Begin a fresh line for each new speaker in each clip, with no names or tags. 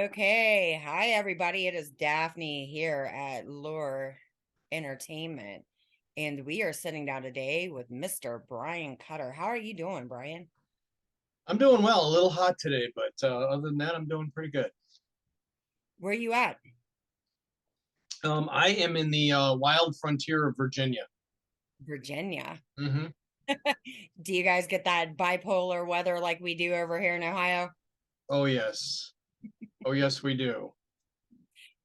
Okay. Hi, everybody. It is Daphne here at Lure Entertainment. And we are sitting down today with Mr. Brian Cutter. How are you doing, Brian?
I'm doing well, a little hot today, but other than that, I'm doing pretty good.
Where are you at?
I am in the wild frontier of Virginia.
Virginia.
Hmm.
Do you guys get that bipolar weather like we do over here in Ohio?
Oh yes, oh yes, we do.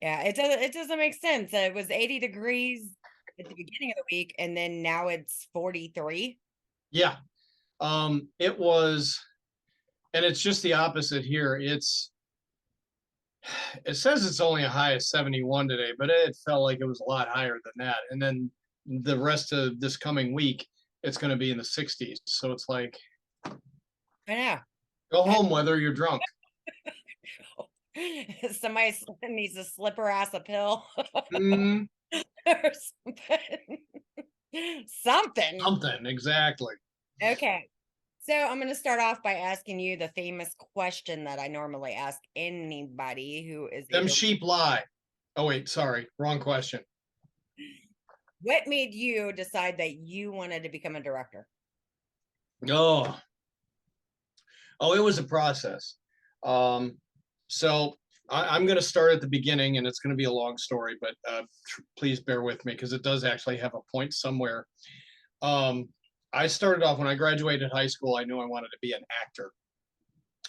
Yeah, it doesn't make sense. It was 80 degrees at the beginning of the week, and then now it's 43.
Yeah, it was, and it's just the opposite here. It says it's only a high of 71 today, but it felt like it was a lot higher than that. And then the rest of this coming week, it's going to be in the 60s. So it's like,
I know.
go home whether you're drunk.
Somebody needs to slip her ass a pill
Mm,
or something. Something.
something exactly.
Okay. So I'm going to start off by asking you the famous question that I normally ask anybody who is
Them
either
sheep lie. Oh wait, sorry, wrong question.
what made you decide that you wanted to become a director?
Oh, oh, it was a process. Um, so I'm going to start at the beginning, and it's going to be a long story, but please bear with me because it does actually have a point somewhere. Um, I started off when I graduated high school. I knew I wanted to be an actor,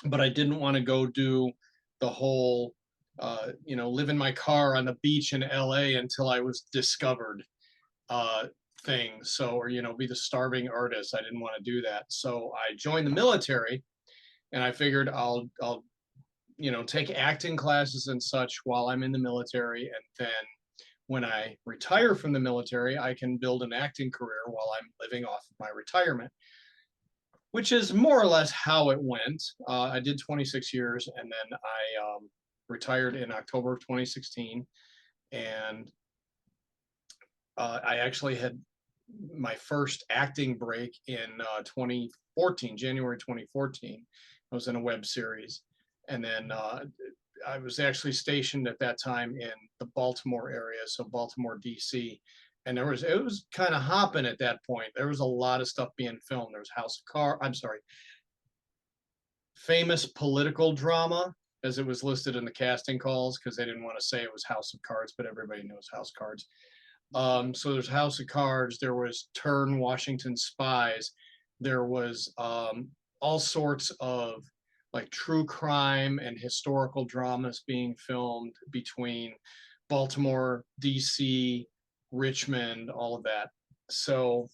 but I didn't want to go do the whole, live in my car on the beach in LA until I was discovered uh, thing. So, or, be the starving artist. I didn't want to do that. So I joined the military and I figured I'll take acting classes and such while I'm in the military, and then when I retire from the military, I can build an acting career while I'm living off of my retirement, which is more or less how it went. I did 26 years, and then I retired in October of 2016, and I actually had my first acting break in 2014, January 2014. I was in a web series. And then I was actually stationed at that time in the Baltimore area, so Baltimore, DC. And it was kind of hopping at that point. There was a lot of stuff being filmed. There was I'm sorry, famous political drama, as it was listed in the casting calls, because they didn't want to say it was House of Cards, but everybody knows House Cards. So there's House of Cards. There was Turn Washington Spies. There was all sorts of like true crime and historical dramas being filmed between Baltimore, DC, Richmond, all of that. So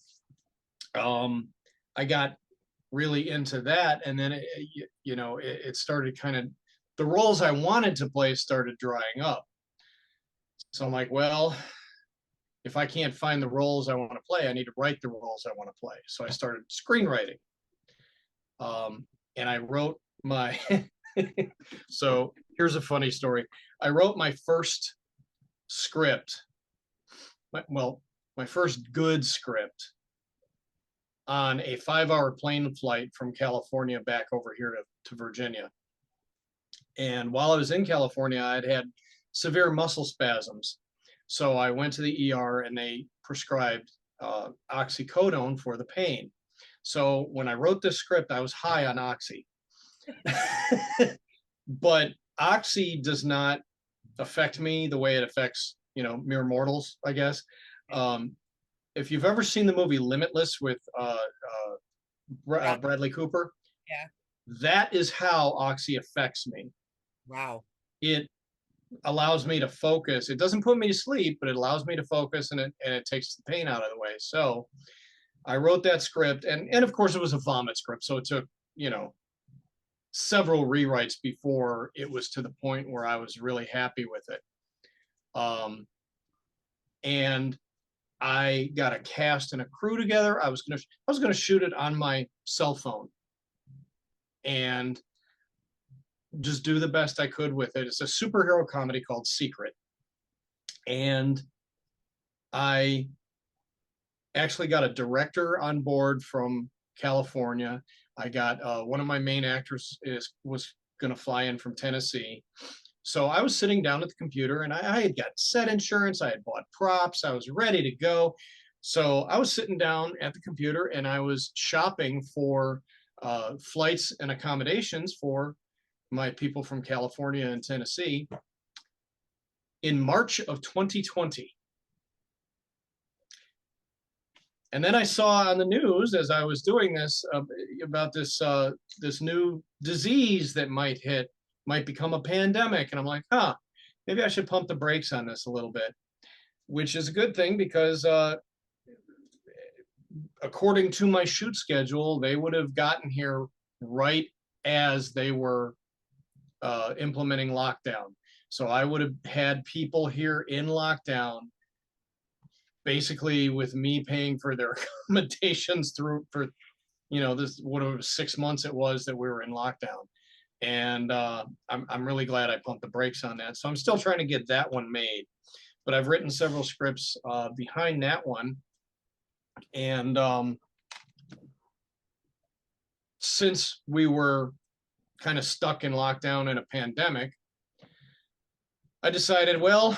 um, I got really into that, and then it started kind of the roles I wanted to play started drying up. So I'm like, well, if I can't find the roles I want to play, I need to write the roles I want to play. So I started screenwriting. And I wrote my, so here's a funny story. I wrote my first script, my first good script on a 5 hour plane flight from California back over here to Virginia. And while I was in California, I'd had severe muscle spasms. So I went to the ER and they prescribed oxycodone for the pain. So when I wrote this script, I was high on oxy. But oxy does not affect me the way it affects, mere mortals, I guess. If you've ever seen the movie Limitless with
Bradley.
Bradley Cooper,
Yeah.
that is how oxy affects me.
Wow.
It allows me to focus. It doesn't put me to sleep, but it allows me to focus, and it takes the pain out of the way. So I wrote that script, and of course it was a vomit script, so it took several rewrites before it was to the point where I was really happy with it. And I got a cast and a crew together. I was gonna shoot it on my cell phone and just do the best I could with it. It's a superhero comedy called Secret, and I actually got a director on board from California. I got one of my main actors was going to fly in from Tennessee, So I was sitting down at the computer and I had got set insurance. I had bought props. I was ready to go. So I was sitting down at the computer and I was shopping for flights and accommodations for my people from California and Tennessee in March of 2020. And then I saw on the news as I was doing this about this new disease that might become a pandemic, and I'm like, huh, maybe I should pump the brakes on this a little bit, which is a good thing because according to my shoot schedule, they would have gotten here right as they were implementing lockdown. So I would have had people here in lockdown, basically with me paying for their accommodations through for this whatever 6 months it was that we were in lockdown. And I'm really glad I pumped the brakes on that. So I'm still trying to get that one made, but I've written several scripts behind that one. And since we were kind of stuck in lockdown in a pandemic, I decided, well,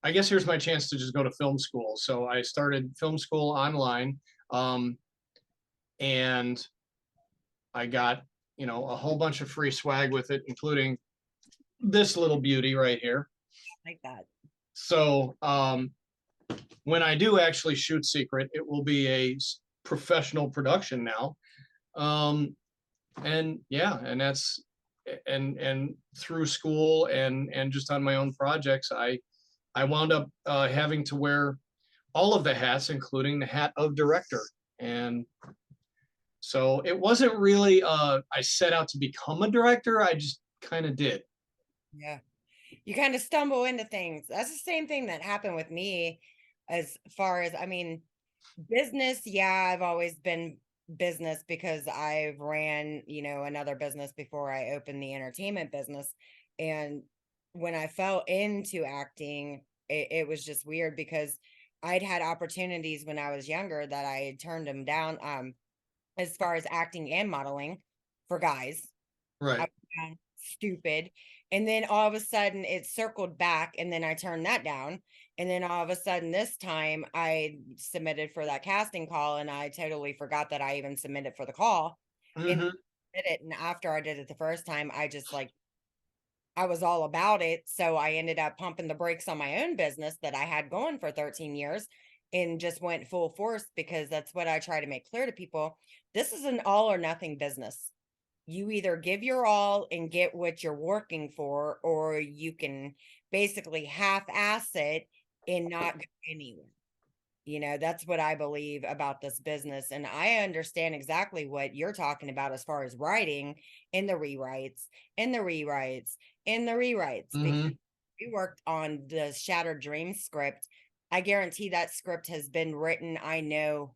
I guess here's my chance to just go to film school. So I started film school online, and I got, a whole bunch of free swag with it, including this little beauty right here.
Like that.
So when I do actually shoot Secret, it will be a professional production now. And yeah, and that's and through school and just on my own projects, I wound up having to wear all of the hats, including the hat of director. And so it wasn't really I set out to become a director. I just kind of did.
Yeah. You kind of stumble into things. That's the same thing that happened with me as far as, I mean, business. Yeah, I've always been business because I've ran, another business before I opened the entertainment business. And when I fell into acting, it was just weird because I'd had opportunities when I was younger that I had turned them down, as far as acting and modeling for guys. I
Right.
found stupid. And then all of a sudden it circled back and then I turned that down. And then all of a sudden this time I submitted for that casting call and I totally forgot that I even submitted for the call and
Mm-hmm.
did it. And after I did it the first time, I was all about it. So I ended up pumping the brakes on my own business that I had going for 13 years and just went full force because that's what I try to make clear to people. This is an all or nothing business. You either give your all and get what you're working for, or you can basically half-ass it and not go anywhere. That's what I believe about this business. And I understand exactly what you're talking about as far as writing and the rewrites and the rewrites and the rewrites. Because
Mm-hmm.
we worked on the Shattered Dreams script. I guarantee that script has been written, I know,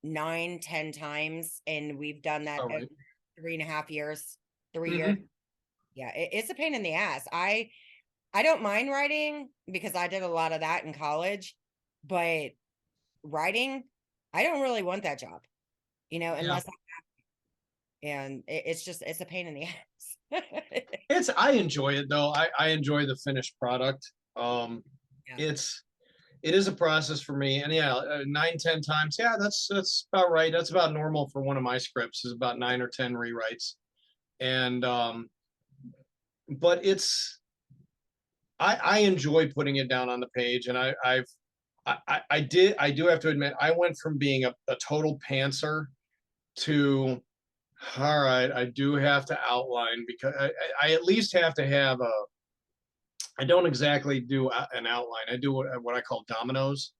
9, 10 times. And we've done that
All
over
right.
3.5 years, 3 years.
Mm-hmm.
Yeah, it's a pain in the ass. I don't mind writing because I did a lot of that in college, but writing, I don't really want that job,
Yeah.
unless and it's a pain in the ass.
I enjoy it though. I enjoy the finished product.
Yeah.
It's it is a process for me. And yeah, 9, 10 times. Yeah, that's about right. That's about normal for one of my scripts is about 9 or 10 rewrites. And but I enjoy putting it down on the page. And I do have to admit I went from being a total pantser to all right, I do have to outline because I at least have to have a I don't exactly do an outline. I do what I call dominoes.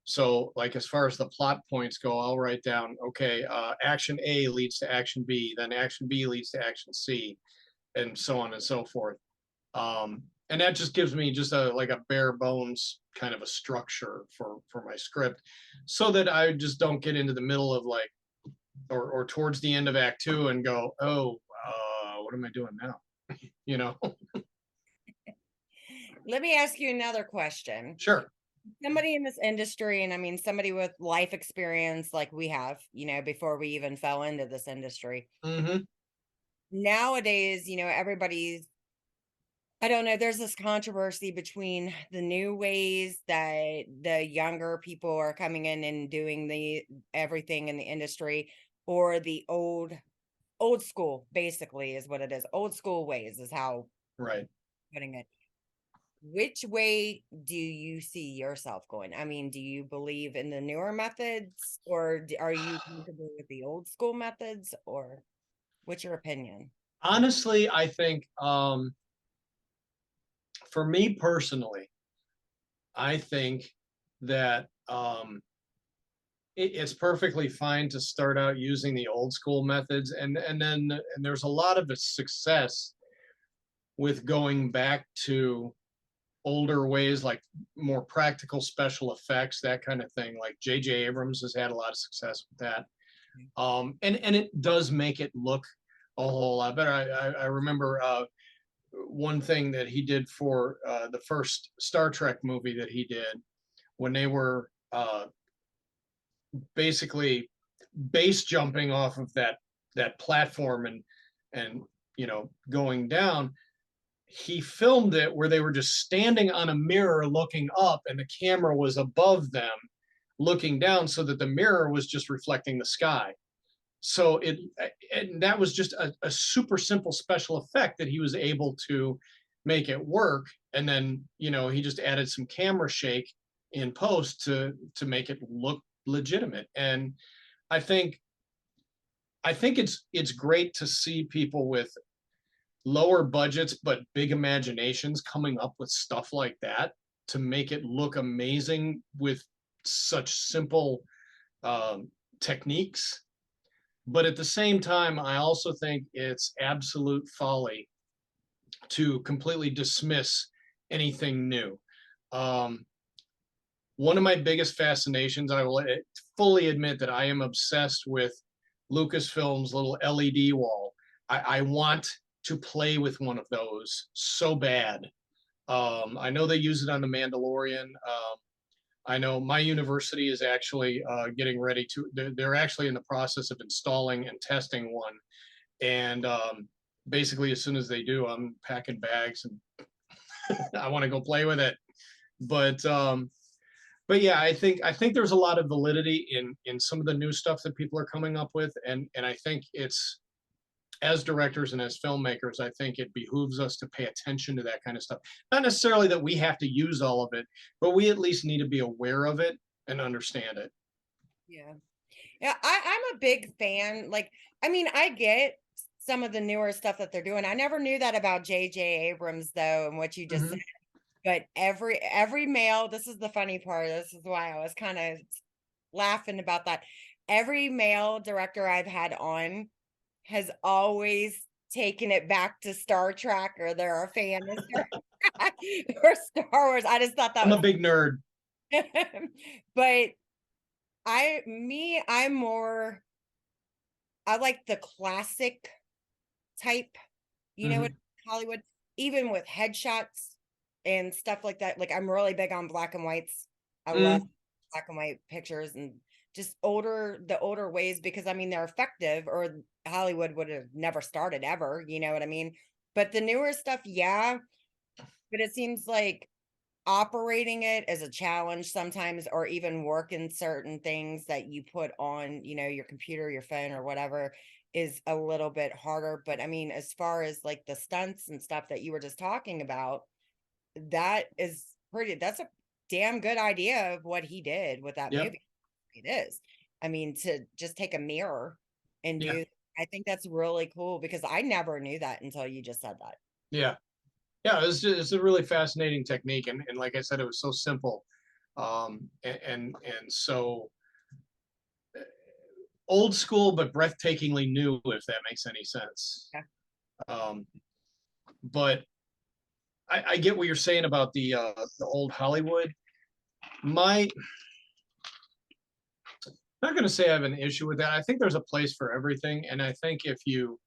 So, like as far as the plot points go, I'll write down, okay, action A leads to action B, then action B leads to action C, and so on and so forth. And that just gives me just a like a bare bones kind of a structure for my script, so that I just don't get into the middle of like or towards the end of Act Two and go, oh, what am I doing now? You know?
Let me ask you another question.
Sure.
Somebody in this industry, and I mean somebody with life experience like we have, before we even fell into this industry.
Mm-hmm.
Nowadays, everybody's I don't know. There's this controversy between the new ways that the younger people are coming in and doing the everything in the industry, or the old school, basically is what it is. Old school ways is how
Right.
putting it. Which way do you see yourself going? I mean, do you believe in the newer methods, or are you comfortable with the old school methods, or what's your opinion?
Honestly, I think for me personally, I think that it's perfectly fine to start out using the old school methods, and there's a lot of success with going back to older ways, like more practical special effects, that kind of thing. Like J.J. Abrams has had a lot of success with that, and it does make it look a whole lot better. I remember one thing that he did for the first Star Trek movie that he did, when they were basically base jumping off of that platform and going down. He filmed it where they were just standing on a mirror looking up, and the camera was above them looking down, so that the mirror was just reflecting the sky. So and that was just a super simple special effect that he was able to make it work. And then he just added some camera shake in post to make it look legitimate. And I think it's great to see people with lower budgets but big imaginations coming up with stuff like that to make it look amazing with such simple techniques. But at the same time, I also think it's absolute folly to completely dismiss anything new. Um, One of my biggest fascinations, I will fully admit that I am obsessed with Lucasfilm's little LED wall. I want to play with one of those so bad. I know they use it on The Mandalorian. I know my university is actually getting ready to, they're actually in the process of installing and testing one. And basically, as soon as they do, I'm packing bags and I want to go play with it. But yeah, I think there's a lot of validity in some of the new stuff that people are coming up with, and I think it's, as directors and as filmmakers, I think it behooves us to pay attention to that kind of stuff. Not necessarily that we have to use all of it, but we at least need to be aware of it and understand it.
Yeah. Yeah, I'm a big fan. Like, I mean, I get some of the newer stuff that they're doing. I never knew that about J.J. Abrams though, and what you just said.
Hmm.
But every male, this is the funny part. This is why I was kind of laughing about that. Every male director I've had on has always taken it back to Star Trek, or they're a fan of Star Trek or Star Wars. I just thought that
I'm a
was
big nerd.
but I'm more, I like the classic type, what
Hmm.
Hollywood, even with headshots and stuff like that. Like, I'm really big on black and whites. I love
Mm.
black and white pictures, and just the older ways, because I mean they're effective, or Hollywood would have never started ever, you know what I mean? But the newer stuff, yeah, but it seems like operating it as a challenge sometimes, or even working certain things that you put on, your computer, your phone, or whatever, is a little bit harder. But I mean, as far as like the stunts and stuff that you were just talking about, that's a damn good idea of what he did with that
Yep.
movie. It is. I mean, to just take a mirror and
Yeah.
do, I think that's really cool, because I never knew that until you just said that.
Yeah. Yeah. It's a really fascinating technique, and like I said, it was so simple, and so old school but breathtakingly new, if that makes any sense.
Yeah.
Um, but I get what you're saying about the old Hollywood. My Not going to say I have an issue with that. I think there's a place for everything, and I think if you're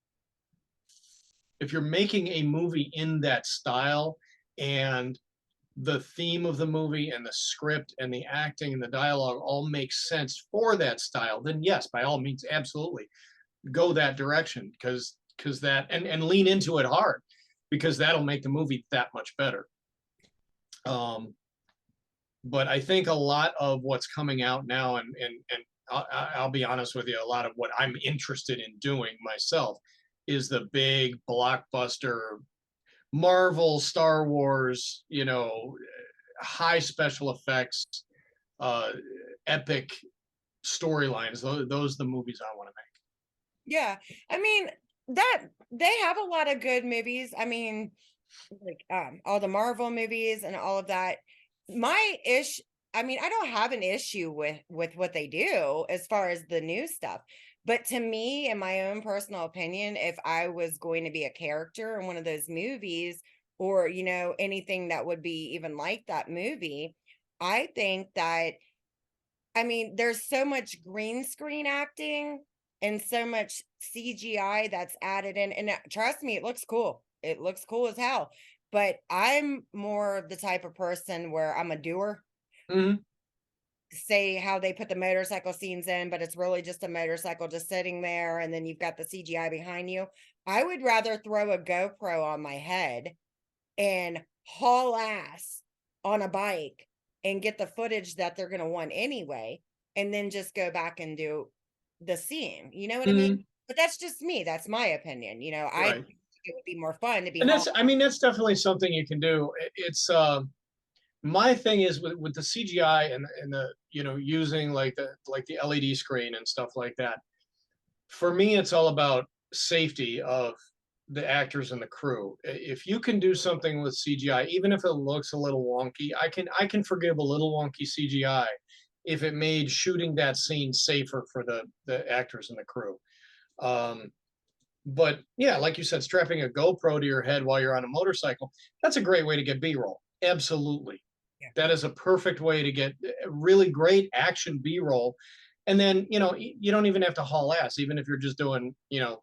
making a movie in that style, and the theme of the movie and the script and the acting and the dialogue all makes sense for that style, then yes, by all means, absolutely go that direction, because that, and lean into it hard. because that'll make the movie that much better. Um, but I think a lot of what's coming out now, and I'll be honest with you, a lot of what I'm interested in doing myself is the big blockbuster Marvel, Star Wars, high special effects, uh, epic storylines. Those are the movies I want to
Yeah. I mean, that they have a lot of good movies. I mean, like all the Marvel movies and all of that. My ish I mean, I don't have an issue with what they do as far as the new stuff. But to me, in my own personal opinion, if I was going to be a character in one of those movies or, anything that would be even like that movie, I think that I mean, there's so much green screen acting and so much CGI that's added in. And trust me, it looks cool. It looks cool as hell. But I'm more of the type of person where I'm a doer.
make. Hmm.
Say how they put the motorcycle scenes in, but it's really just a motorcycle just sitting there, and then you've got the CGI behind you. I would rather throw a GoPro on my head and haul ass on a bike and get the footage that they're going to want anyway, and then just go back and do the scene. You know what I mean?
Hmm.
But that's just me. That's my opinion. I
Right.
think it would be more fun to be
And
hauled.
I mean, that's definitely something you can do. It's my thing is with the CGI and the using like the LED screen and stuff like that. For me, it's all about safety of the actors and the crew. If you can do something with CGI, even if it looks a little wonky, I can forgive a little wonky CGI if it made shooting that scene safer for the actors and the crew. Um, but yeah, like you said, strapping a GoPro to your head while you're on a motorcycle, that's a great way to get B-roll. Absolutely.
Yeah.
That is a perfect way to get really great action B-roll. And then, you don't even have to haul ass, even if you're just doing,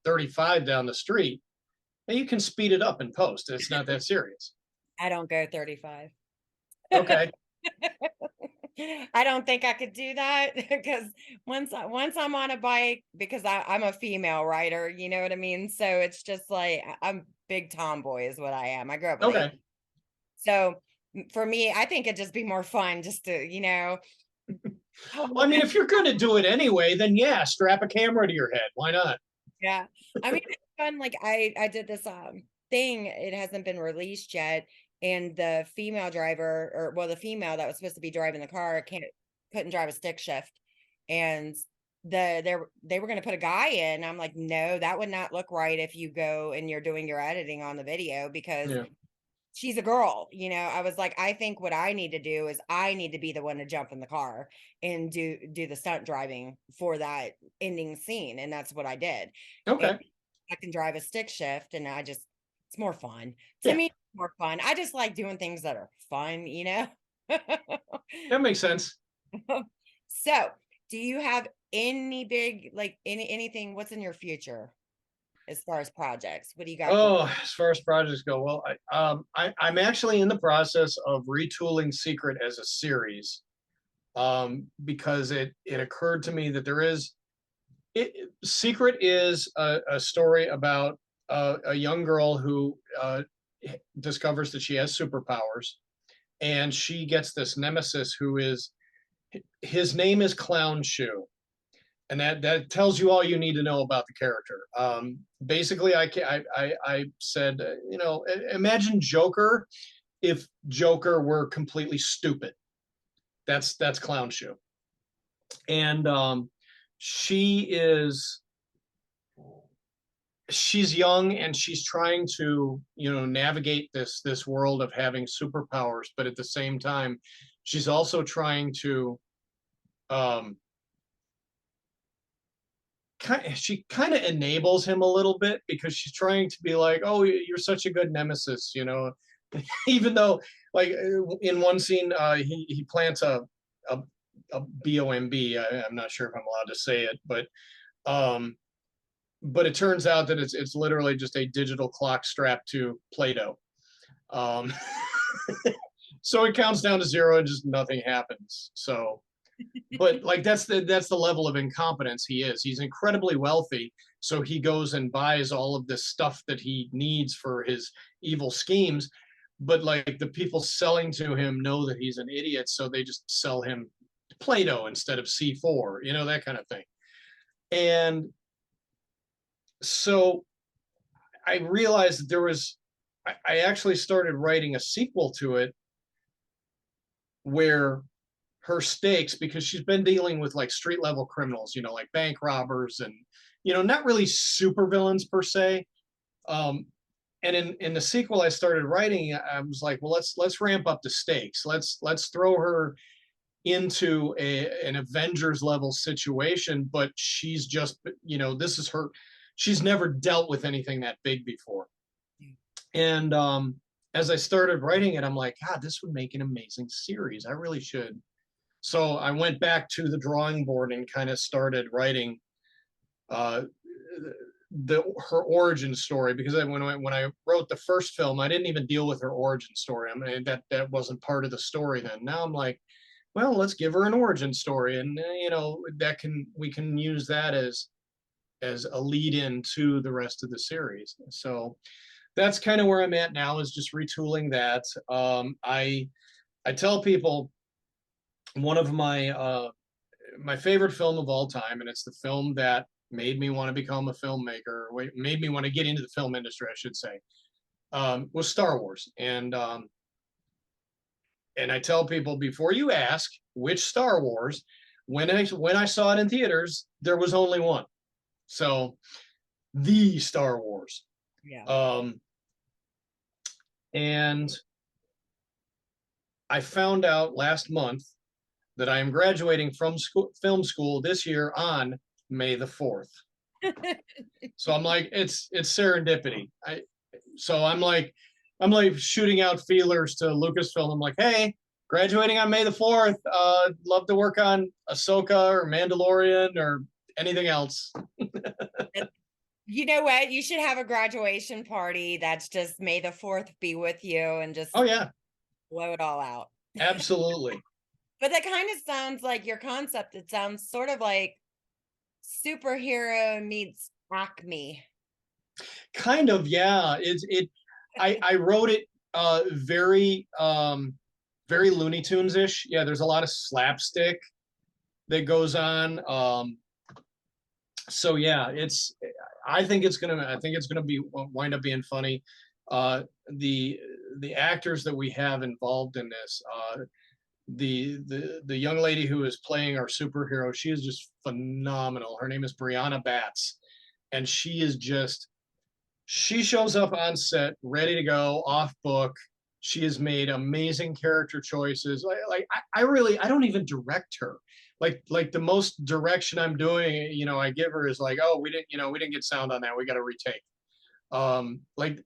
35 down the street, and you can speed it up in post. It's not that serious.
I don't go 35.
Okay.
I don't think I could do that because once I'm on a bike, because I'm a female rider, you know what I mean? So it's just like I'm big tomboy is what I am. I grew up with eight.
Okay.
So for me, I think it'd just be more fun just to,
Well, I mean, if you're going to do it anyway, then yeah, strap a camera to your head. Why not?
yeah. I mean, it's fun. Like I did this thing. It hasn't been released yet, and the female driver, or well, the female that was supposed to be driving the car, couldn't drive a stick shift, and they were going to put a guy in. I'm like, no, that would not look right if you go and you're doing your editing on the video because
Yeah.
she's a girl. I was like, I think what I need to do is I need to be the one to jump in the car and do the stunt driving for that ending scene, and that's what I did. And
Okay.
I can drive a stick shift, and it's more fun to
Yeah,
me. It's more fun. I just like doing things that are fun.
that makes sense.
So, do you have any big like anything? What's in your future as far as projects? What do you got going?
Oh, as far as projects go, well, I'm actually in the process of retooling Secret as a series, because it occurred to me that Secret is a story about a young girl who discovers that she has superpowers, and she gets this nemesis who is his name is Clown Shoe, and that tells you all you need to know about the character. Basically, I said, imagine Joker if Joker were completely stupid. That's Clown Shoe, and she is she's young and she's trying to navigate this world of having superpowers, but at the same time, she's also trying to um, she kind of enables him a little bit because she's trying to be like, oh, you're such a good nemesis, even though like in one scene he plants a, a bomb. I'm not sure if I'm allowed to say it, um but it turns out that it's literally just a digital clock strapped to Play-Doh. um so it counts down to zero and just nothing happens. So But like that's the level of incompetence he is. He's incredibly wealthy, so he goes and buys all of this stuff that he needs for his evil schemes. But like the people selling to him know that he's an idiot, so they just sell him Play-Doh instead of C4, that kind of thing. And so I realized that I actually started writing a sequel to it where her stakes, because she's been dealing with like street level criminals, like bank robbers and, not really super villains per se. And in the sequel I started writing, I was like, well, let's ramp up the stakes. Let's throw her into an Avengers level situation, but she's just, this is her, she's never dealt with anything that big before. And as I started writing it, I'm like, God, this would make an amazing series. I really should. So I went back to the drawing board and kind of started writing uh, her origin story, because when I wrote the first film, I didn't even deal with her origin story. I mean, that wasn't part of the story then. Now I'm like, well, let's give her an origin story, and we can use that as a lead in to the rest of the series. So that's kind of where I'm at now, is just retooling that. I tell people one of my favorite film of all time, and it's the film that made me want to become a filmmaker, made me want to get into the film industry, I should say, was Star Wars. And I tell people, before you ask which Star Wars, when I saw it in theaters, there was only one. So the Star Wars.
Yeah.
And I found out last month that I am graduating from film school this year on May the 4th. So I'm like, it's serendipity. So I'm like shooting out feelers to Lucasfilm. I'm like, hey, graduating on May the 4th. Love to work on Ahsoka or Mandalorian or anything else.
You know what? You should have a graduation party that's just May the 4th be with you and just
Oh yeah,
blow it all out.
absolutely.
But that kind of sounds like your concept. It sounds sort of like superhero meets Acme.
Kind of, yeah. I wrote it very Looney Tunes-ish. Yeah, there's a lot of slapstick that goes on. So yeah, I think it's gonna be wind up being funny. The actors that we have involved in this, the young lady who is playing our superhero, she is just phenomenal. Her name is Brianna Batts, and she shows up on set ready to go, off book. She has made amazing character choices. I don't even direct her. Like the most direction I'm doing, I give her is like, oh, we didn't get sound on that. We got to retake. Like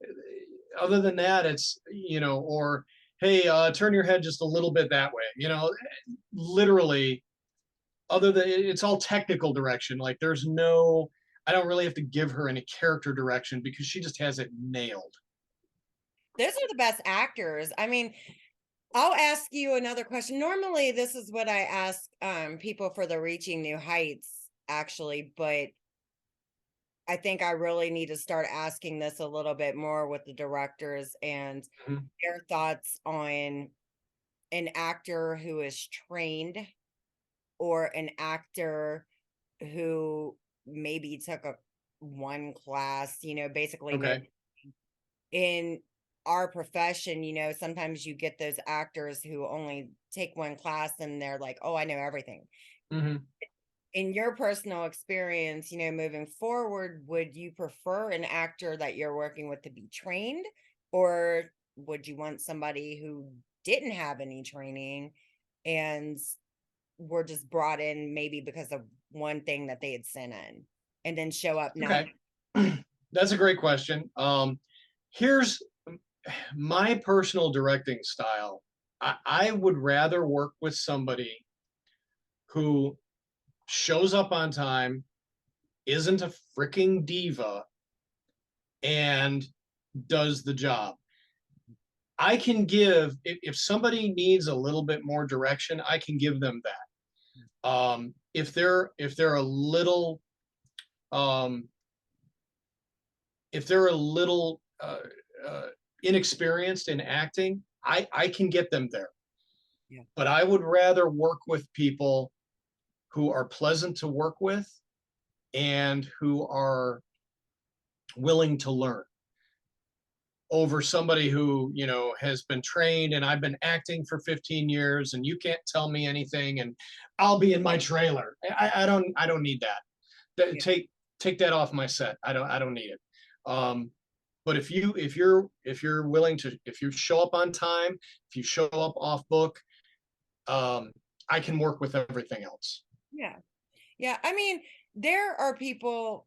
other than that, it's, or hey, turn your head just a little bit that way. Literally, other than it's all technical direction. Like I don't really have to give her any character direction because she just has it nailed.
Those are the best actors. I mean, I'll ask you another question. Normally, this is what I ask people for the Reaching New Heights, actually, but I think I really need to start asking this a little bit more with the directors and
Mhm.
their thoughts on an actor who is trained or an actor who maybe took a one class, basically no.
Okay.
In our profession, sometimes you get those actors who only take one class and they're like, oh, I know everything.
Hmm.
In your personal experience, moving forward, would you prefer an actor that you're working with to be trained, or would you want somebody who didn't have any training and were just brought in maybe because of one thing that they had sent in and then show up not?
Okay. That's a great question. Here's my personal directing style. I would rather work with somebody who shows up on time, isn't a freaking diva, and does the job. I can give, if somebody needs a little bit more direction, I can give them that. If they're a little um, if they're a little inexperienced in acting, I can get them there.
Yeah.
But I would rather work with people who are pleasant to work with and who are willing to learn over somebody who, has been trained and I've been acting for 15 years and you can't tell me anything and I'll be in my trailer. I don't need that.
Yeah.
Take that off my set. I don't need it. But if you're willing to, if you show up on time, if you show up off book, um, I can work with everything else.
Yeah. Yeah. I mean, there are people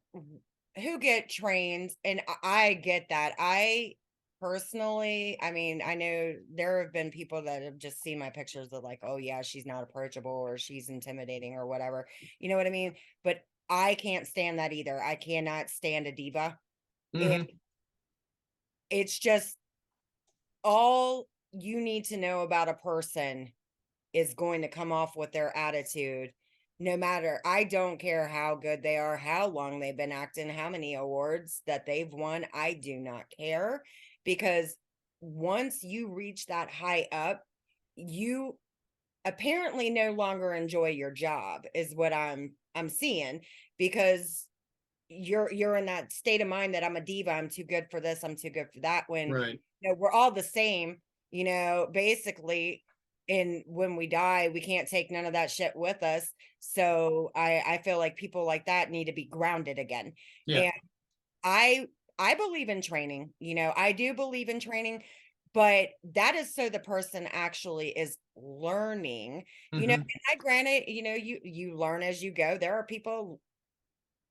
who get trained, and I get that. I personally, I mean, I know there have been people that have just seen my pictures of like, oh, yeah, she's not approachable or she's intimidating or whatever. You know what I mean? But I can't stand that either. I cannot stand a diva. And
Hmm.
it's just all you need to know about a person is going to come off with their attitude. No matter, I don't care how good they are, how long they've been acting, how many awards that they've won. I do not care, because once you reach that high up, you apparently no longer enjoy your job, is what I'm seeing, because you're in that state of mind that I'm a diva, I'm too good for this, I'm too good for that, when
Right.
we're all the same, basically. And when we die, we can't take none of that shit with us. So I feel like people like that need to be grounded again.
Yeah.
And I I believe in training, I do believe in training, but that is so the person actually is learning,
Hmm.
and I granted, you learn as you go. There are people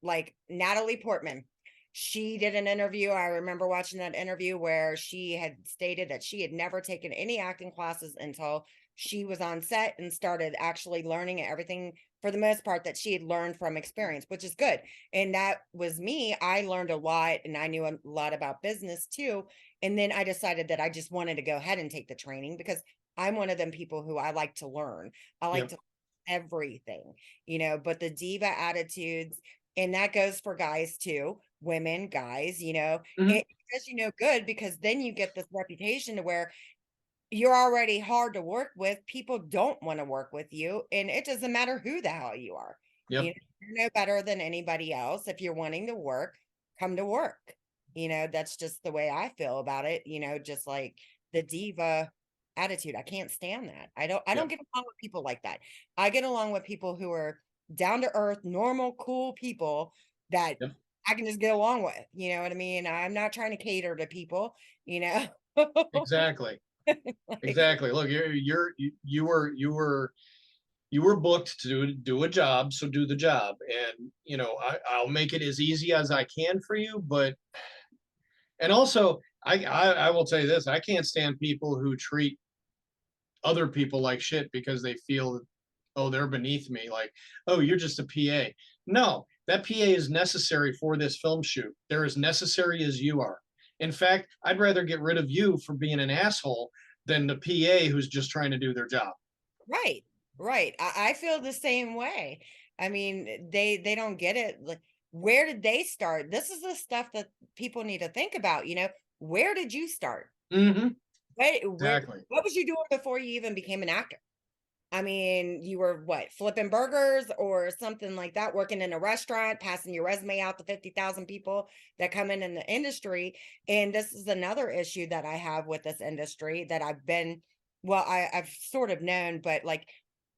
like Natalie Portman. She did an interview. I remember watching that interview where she had stated that she had never taken any acting classes until she was on set and started actually learning everything, for the most part, that she had learned from experience, which is good. And that was me. I learned a lot and I knew a lot about business too. And then I decided that I just wanted to go ahead and take the training, because I'm one of them people who I like to learn. I like
Yep.
to everything, but the diva attitudes, and that goes for guys too, women, guys,
Hmm.
it does good, because then you get this reputation to where you're already hard to work with. People don't want to work with you, and it doesn't matter who the hell you are.
Yep.
You're no better than anybody else. If you're wanting to work, come to work. That's just the way I feel about it, just like the diva attitude. I can't stand that. I don't
Yep.
get along with people like that. I get along with people who are down to earth, normal, cool people that
Yep.
I can just get along with. You know what I mean? I'm not trying to cater to people, you know.
Exactly.
Like,
Exactly. Look, you were booked to do a job, so do the job. And I'll make it as easy as I can for you. But and also, I will tell you this: I can't stand people who treat other people like shit because they feel, oh, they're beneath me. Like, oh, you're just a PA. No, that PA is necessary for this film shoot. They're as necessary as you are. In fact, I'd rather get rid of you for being an asshole than the PA who's just trying to do their job.
right, right. I feel the same way. I mean, they don't get it. Like, where did they start? This is the stuff that people need to think about. Where did you start?
Hmm.
Where
Exactly.
what was you doing before you even became an actor? I mean, you were what, flipping burgers or something like that, working in a restaurant, passing your resume out to 50,000 people that come in the industry. And this is another issue that I have with this industry that I've sort of known, but like,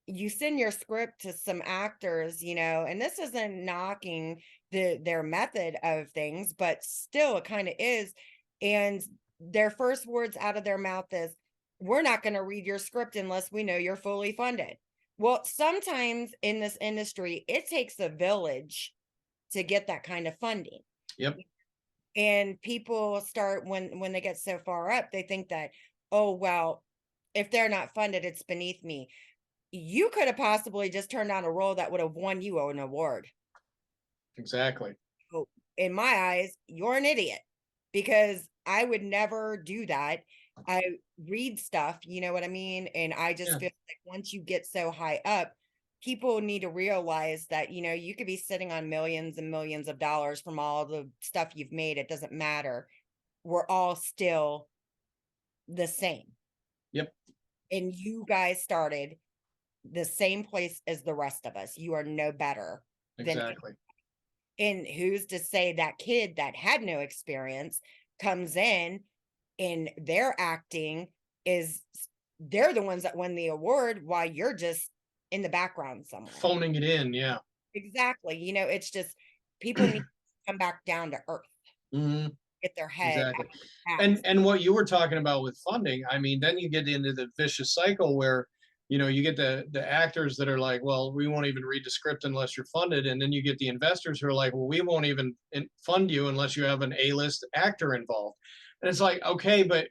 you send your script to some actors, and this isn't knocking their method of things, but still it kind of is. And their first words out of their mouth is, we're not going to read your script unless we know you're fully funded. Well, sometimes in this industry, it takes a village to get that kind of funding.
Yep.
And people start, when they get so far up, they think that, oh, well, if they're not funded, it's beneath me. You could have possibly just turned down a role that would have won you an award.
Exactly.
So in my eyes, you're an idiot, because I would never do that. I read stuff, you know what I mean? And I just
Yeah.
feel like once you get so high up, people need to realize that, you could be sitting on millions and millions of dollars from all the stuff you've made. It doesn't matter. We're all still the same.
Yep.
And you guys started the same place as the rest of us. You are no better than,
Exactly.
and who's to say that kid that had no experience comes in and their acting is, they're the ones that win the award while you're just in the background somewhere.
Phoning it in. Yeah.
Exactly. It's just people need to come back down to earth,
Hmm.
get their head
Exactly.
out of
And what you were talking about with funding, I mean, then you get into the vicious cycle where, you get the actors that are like, well, we won't even read the script unless you're funded, and then you get the investors who are like, well, we won't even fund you unless you have an A-list actor involved. And it's like, okay, but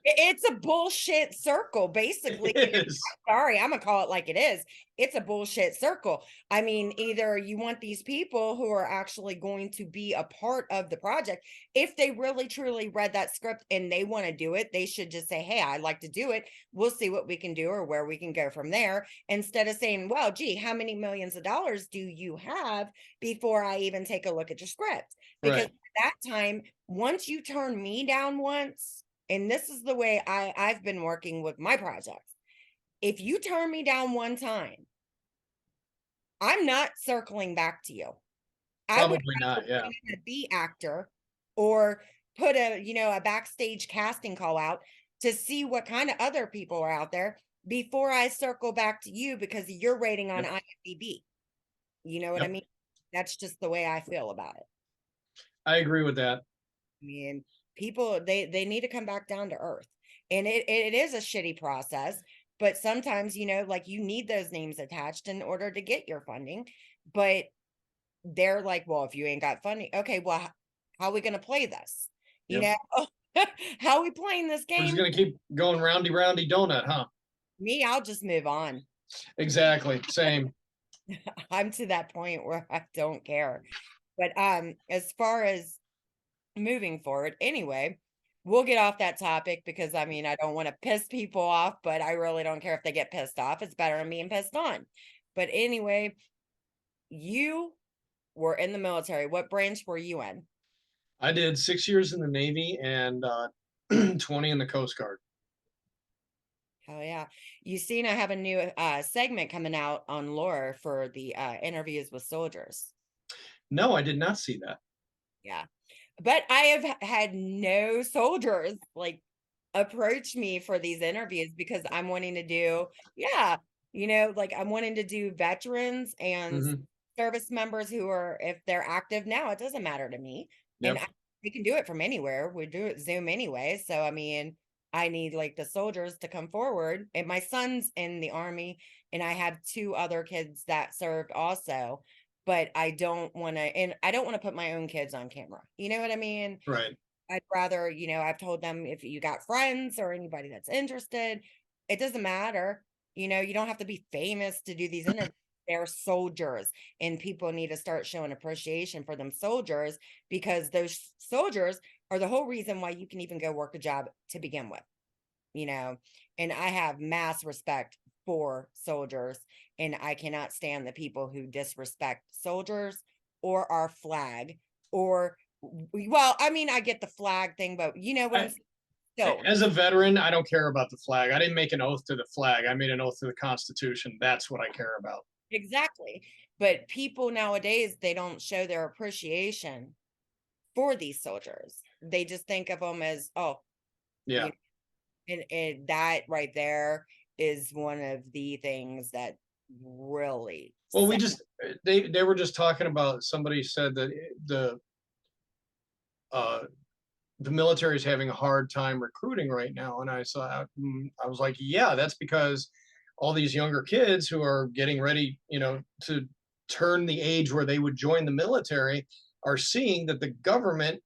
It's a bullshit circle, basically.
it is.
Sorry, I'm gonna call it like it is. It's a bullshit circle. I mean, either you want these people who are actually going to be a part of the project. If they really truly read that script and they want to do it, they should just say, hey, I'd like to do it. We'll see what we can do or where we can go from there. Instead of saying, well, gee, how many millions of dollars do you have before I even take a look at your script? Because
Right.
at that time, once you turn me down once, and this is the way I've been working with my projects. If you turn me down one time, I'm not circling back to you. I would
Probably not.
rather
Yeah.
bring in a B actor or put a backstage casting call out to see what kind of other people are out there before I circle back to you because of your rating on
Yep.
IMDb. You know what I
Yep.
mean? That's just the way I feel about it.
I agree with that.
I mean, people they need to come back down to earth. And it is a shitty process, but sometimes, like you need those names attached in order to get your funding. But they're like, well, if you ain't got funding, okay, well, how are we gonna play this? You
Yep.
know, how are we playing this
We're just
game?
gonna keep going roundy roundy donut, huh?
Me, I'll just move on.
Exactly. Same.
I'm to that point where I don't care. But as far as moving forward. Anyway, we'll get off that topic because I mean, I don't want to piss people off, but I really don't care if they get pissed off. It's better than being pissed on. But anyway, you were in the military. What branch were you in?
I did 6 years in the Navy and 20 in the Coast Guard.
Oh yeah. You seen I have a new segment coming out on Lore for the interviews with soldiers.
No, I did not see that.
Yeah. But I have had no soldiers like approach me for these interviews because I'm wanting to do, yeah, like I'm wanting to do veterans and
Hmm.
service members who are, if they're active now, it doesn't matter to me. And
Yep.
we can do it from anywhere. We do it Zoom anyway. So, I mean, I need like the soldiers to come forward. And my son's in the army, and I have two other kids that served also. But I don't want to, and I don't want to put my own kids on camera. You know what I mean?
Right.
I'd rather, I've told them if you got friends or anybody that's interested, it doesn't matter. You don't have to be famous to do these interviews. They're soldiers, and people need to start showing appreciation for them soldiers because those soldiers are the whole reason why you can even go work a job to begin with, you know. And I have mass respect for soldiers, and I cannot stand the people who disrespect soldiers or our flag or well, I mean, I get the flag thing, but you know what I'm
I,
saying? Still,
as a veteran, I don't care about the flag. I didn't make an oath to the flag. I made an oath to the Constitution. That's what I care about.
exactly. But people nowadays, they don't show their appreciation for these soldiers. They just think of them as, oh,
Yeah.
you and that right there is one of the things that really
Well, we
set.
just they were just talking about, somebody said that uh the military is having a hard time recruiting right now, and I was like, yeah, that's because all these younger kids who are getting ready, to turn the age where they would join the military are seeing that the government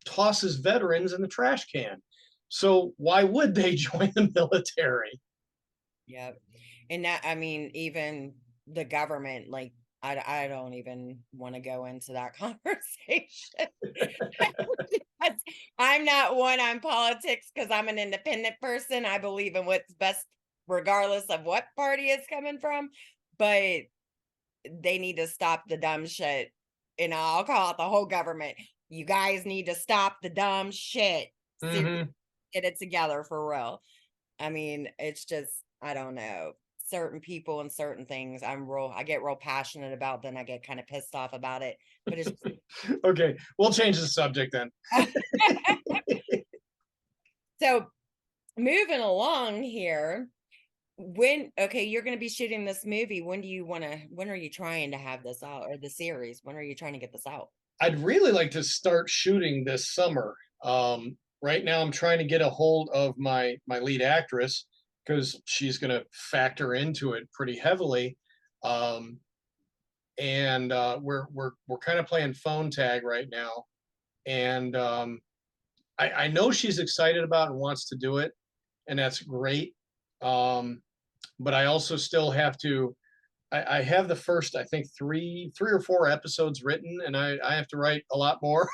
tosses veterans in the trash can. So why would they join the military?
Yep. And that, I mean, even the government, like, I don't even want to go into that conversation. Because I'm not one on politics because I'm an independent person. I believe in what's best, regardless of what party it's coming from. but they need to stop the dumb shit. And I'll call out the whole government. You guys need to stop the dumb shit. Seriously, get it together for real. I mean, it's just, I don't know. Certain people and certain things I get real passionate about, then I get kind of pissed off about it. But it's
Okay, we'll change the subject then.
so moving along here. Okay, you're going to be shooting this movie. When are you trying to have this out, or the series? When are you trying to get this out?
I'd really like to start shooting this summer. Right now I'm trying to get a hold of my lead actress because she's going to factor into it pretty heavily. And we're kind of playing phone tag right now. And I know she's excited about and wants to do it, and that's great. But I also still have to. I have the first, I think, three or four episodes written, and I have to write a lot more.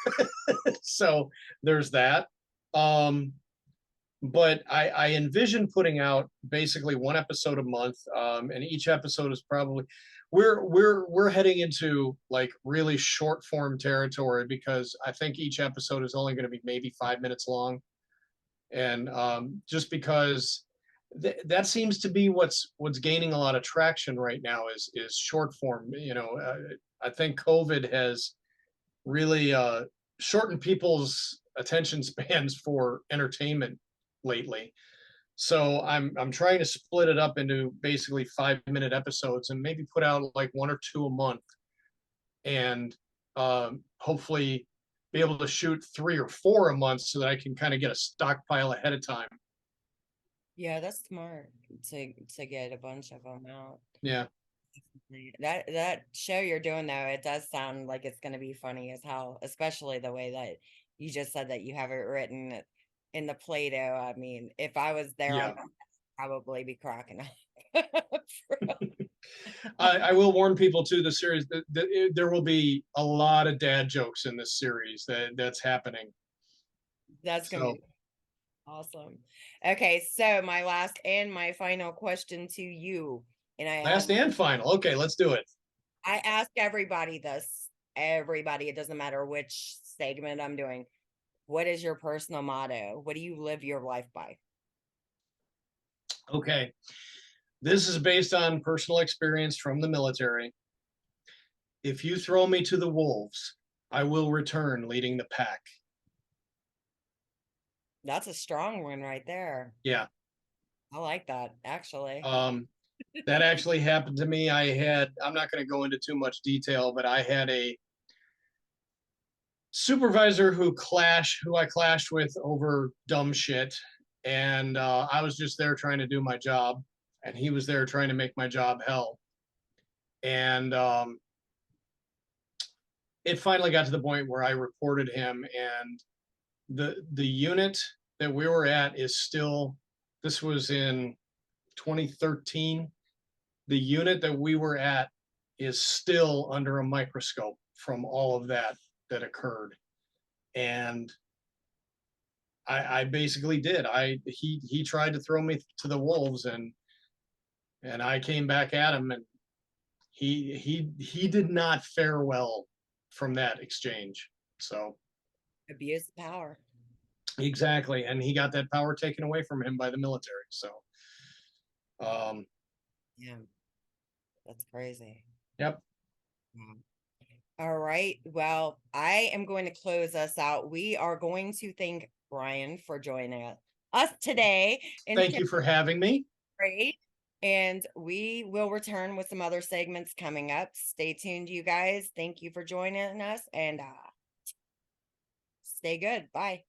So there's that. But I envision putting out basically one episode a month, and each episode is probably we're heading into like really short form territory because I think each episode is only going to be maybe 5 minutes long, and just because that seems to be what's gaining a lot of traction right now is short form. I think COVID has really shortened people's attention spans for entertainment lately. So I'm trying to split it up into basically 5-minute episodes and maybe put out like 1 or 2 a month, and hopefully be able to shoot 3 or 4 a month so that I can kind of get a stockpile ahead of time.
Yeah, that's smart to get a bunch of them out.
Yeah.
That show you're doing though, it does sound like it's going to be funny as hell, especially the way that you just said that you have it written in the Play-Doh. I mean, if I was there,
Yeah.
I'd probably be cracking up.
I will warn people too, the series there will be a lot of dad jokes in this series that's happening.
That's gonna be awesome. Okay, so my last and my final question to you, and
Last and final. Okay, let's do it.
I ask everybody this. Everybody, it doesn't matter which segment I'm doing. What is your personal motto? What do you live your life by?
Okay. This is based on personal experience from the military. If you throw me to the wolves, I will return leading the pack.
That's a strong one right there.
Yeah.
I like that, actually.
That actually happened to me. I'm not going to go into too much detail, but I had a supervisor who I clashed with over dumb shit. And I was just there trying to do my job, and he was there trying to make my job hell. And it finally got to the point where I reported him, and the unit that we were at is still, this was in 2013. The unit that we were at is still under a microscope from all of that occurred. And I basically did. He tried to throw me to the wolves, and I came back at him, and he did not fare well from that exchange. So
abuse of power.
Exactly, and he got that power taken away from him by the military. So
yeah, that's crazy.
Yep.
All right. Well, I am going to close us out. We are going to thank Brian for joining us today.
Thank you for having me.
Great. And we will return with some other segments coming up. Stay tuned, you guys. Thank you for joining us, and stay good. Bye.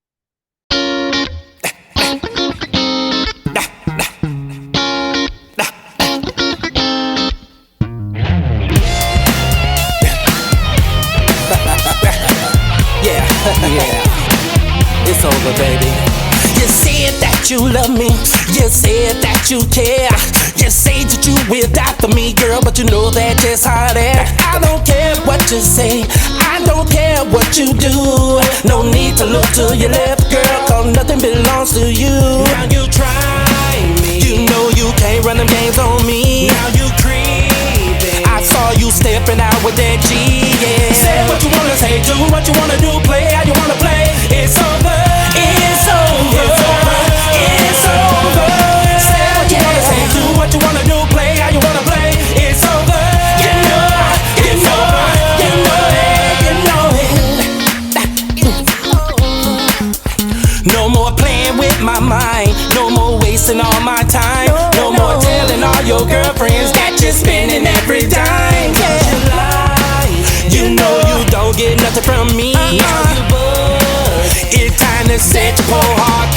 Yeah, it's over, baby. You said that you love me, you said that you care, you say that you will die for me, girl, but you know that just how it is. I don't care what you say, I don't care what you do. No need to look to your left, girl, cause nothing belongs to you. Now you try me, you know you can't run them games on me. Now you creep dipping out with that G, yeah. Say what you wanna say, do what you wanna do, play how you wanna play. It's over, it's over, it's over, it's over. Say what you wanna say, do what you wanna do, play how you wanna play. It's over, you know, it's over, you know it, you know it. No more playing with my mind, no more wasting all my time, no more telling all your girlfriends that you're spending every dime. Yeah. You know you don't get nothing from me. It's time to set your whole heart